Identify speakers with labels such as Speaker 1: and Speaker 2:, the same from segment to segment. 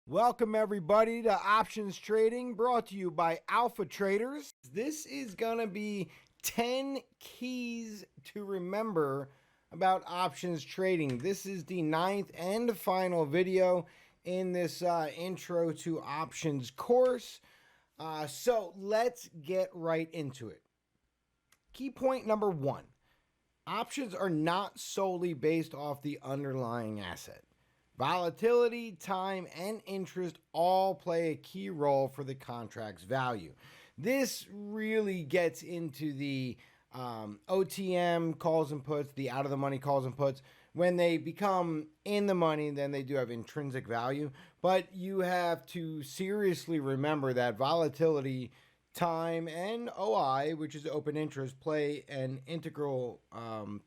Speaker 1: Welcome everybody to Options Trading, brought to you by Alpha Traders. This is gonna be 10 keys to remember about options trading. This is the 9th and final video in this intro to options course. So let's get right into it. Key point number 1, options are not solely based off the underlying asset. Volatility, time, and interest all play a key role for the contract's value. This really gets into the OTM calls and puts, the out of the money calls and puts. When they become in the money, then they do have intrinsic value. But you have to seriously remember that volatility, time, and OI, which is open interest, play an integral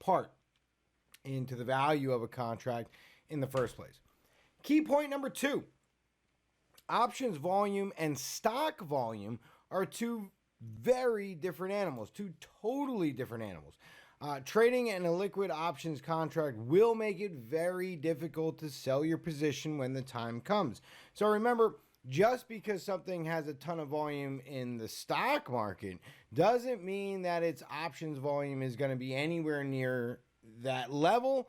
Speaker 1: part into the value of a contract in the first place. Key point number 2, options volume and stock volume are two very different animals, two totally different animals. Trading in a liquid options contract will make it very difficult to sell your position when the time comes. So remember, just because something has a ton of volume in the stock market doesn't mean that its options volume is going to be anywhere near that level.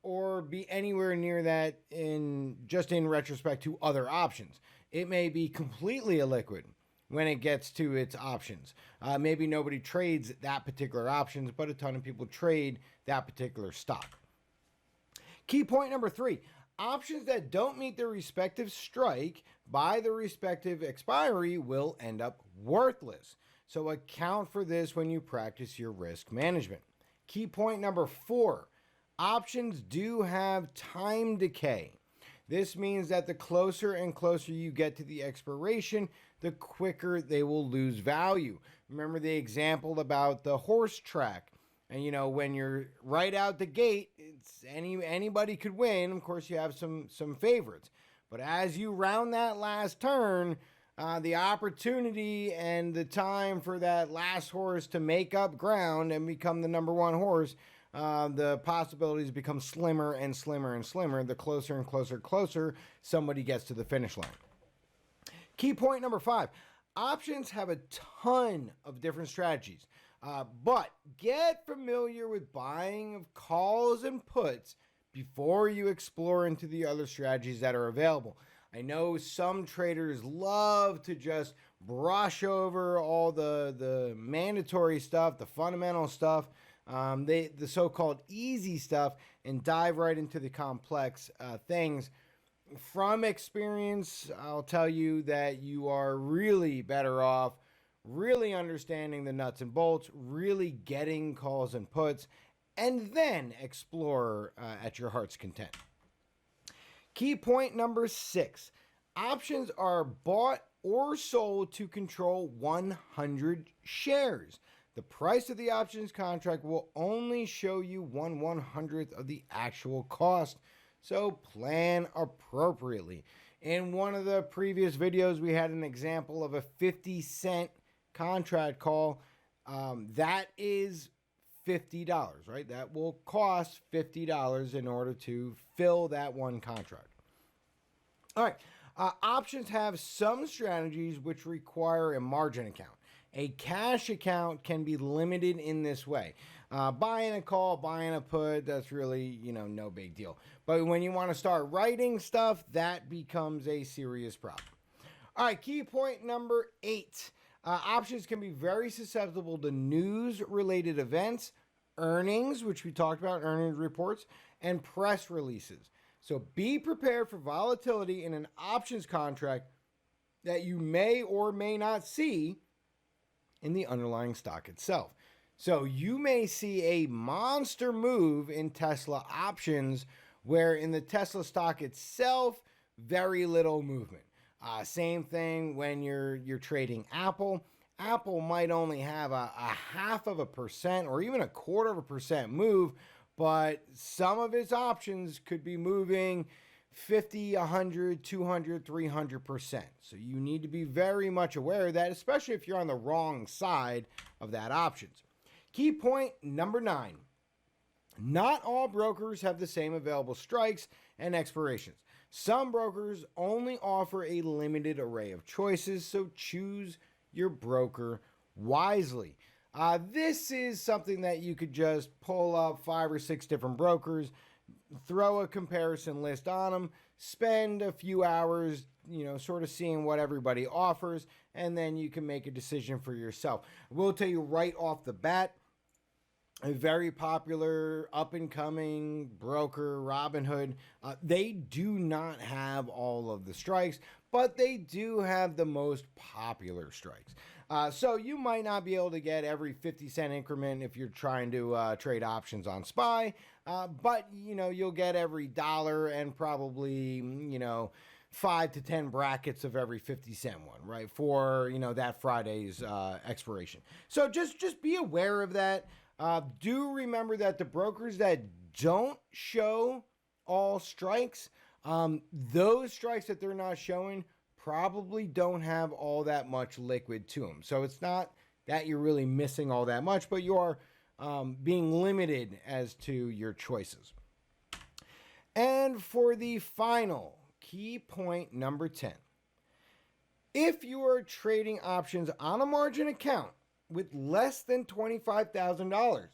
Speaker 1: Or be anywhere near that in retrospect to other options. It may be completely illiquid when it gets to its options. Maybe nobody trades that particular options, but a ton of people trade that particular stock. Key point number 3, options that don't meet their respective strike by the respective expiry will end up worthless. So account for this when you practice your risk management. Key point number 4, options do have time decay. This means that the closer and closer you get to the expiration, the quicker they will lose value. Remember the example about the horse track. And when you're right out the gate, it's anybody could win. Of course, you have some favorites. But as you round that last turn, the opportunity and the time for that last horse to make up ground and become the number one horse, the possibilities become slimmer and slimmer and slimmer the closer and closer somebody gets to the finish line. Key point number 5, options have a ton of different strategies, but get familiar with buying of calls and puts before you explore into the other strategies that are available. I know some traders love to just brush over all the mandatory stuff, the fundamental stuff, the so-called easy stuff, and dive right into the complex things. From experience, I'll tell you that you are really better off really understanding the nuts and bolts, really getting calls and puts, and then explore at your heart's content. Key point number 6, options are bought or sold to control 100 shares. The price of the options contract will only show you 1/100th of the actual cost, so plan appropriately. In one of the previous videos, we had an example of a 50-cent contract call. That is $50, right? That will cost $50 in order to fill that one contract. All right. Options have some strategies which require a margin account. A cash account can be limited in this way. Buying a call, buying a put, that's really, no big deal. But when you want to start writing stuff, that becomes a serious problem. All right, key point number 8. Options can be very susceptible to news-related events, earnings, which we talked about, earnings reports, and press releases. So be prepared for volatility in an options contract that you may or may not see in the underlying stock itself. So you may see a monster move in Tesla options where in the Tesla stock itself, very little movement. Same thing when you're trading Apple. Apple might only have a 0.5% or even 0.25% move, but some of its options could be moving 50, 100, 200, 300%. So you need to be very much aware of that, especially if you're on the wrong side of that options. Key point number 9. Not all brokers have the same available strikes and expirations. Some brokers only offer a limited array of choices, so choose your broker wisely. This is something that you could just pull up 5 or 6 different brokers, throw a comparison list on them, spend a few hours, sort of seeing what everybody offers, and then you can make a decision for yourself. I will tell you right off the bat, a very popular up-and-coming broker, Robinhood, they do not have all of the strikes, but they do have the most popular strikes. So you might not be able to get every 50-cent increment if you're trying to trade options on SPY, but you'll get every dollar and probably 5 to 10 brackets of every 50-cent one, right? For that Friday's expiration. So just be aware of that. Do remember that the brokers that don't show all strikes, those strikes that they're not showing probably don't have all that much liquid to them. So it's not that you're really missing all that much, but you are being limited as to your choices. And for the final key point, number 10, if you are trading options on a margin account with less than $25,000,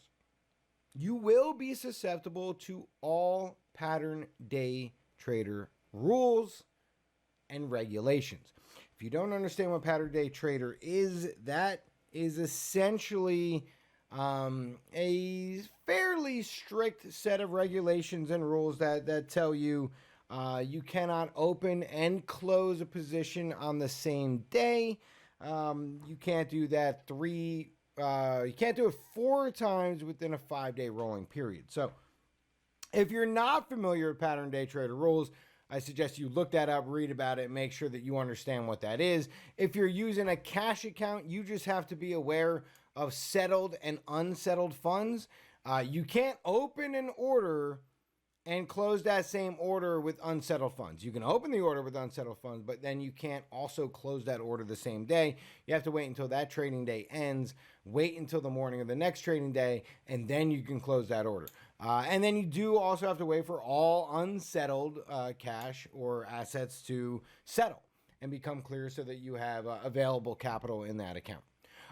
Speaker 1: you will be susceptible to all pattern day trader rules and regulations. If you don't understand what pattern day trader is, that is essentially a fairly strict set of regulations and rules that tell you you cannot open and close a position on the same day. You can't do that you can't do it 4 times within a 5-day rolling period. So if you're not familiar with pattern day trader rules, I suggest you look that up, read about it, make sure that you understand what that is. If you're using a cash account, you just have to be aware of settled and unsettled funds. You can't open an order and close that same order with unsettled funds. You can open the order with unsettled funds, but then you can't also close that order the same day. You have to wait until that trading day ends, wait until the morning of the next trading day, and then you can close that order. And then you do also have to wait for all unsettled cash or assets to settle and become clear so that you have available capital in that account.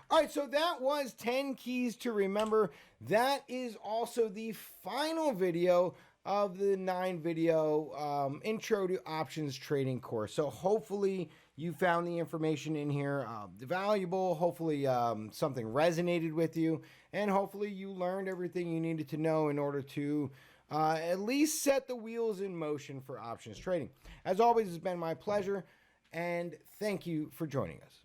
Speaker 1: All right, so that was 10 keys to remember. That is also the final video of the 9-video intro to options trading course. So hopefully you found the information in here valuable. Hopefully something resonated with you, and hopefully you learned everything you needed to know in order to at least set the wheels in motion for options trading. As always, it's been my pleasure, and thank you for joining us.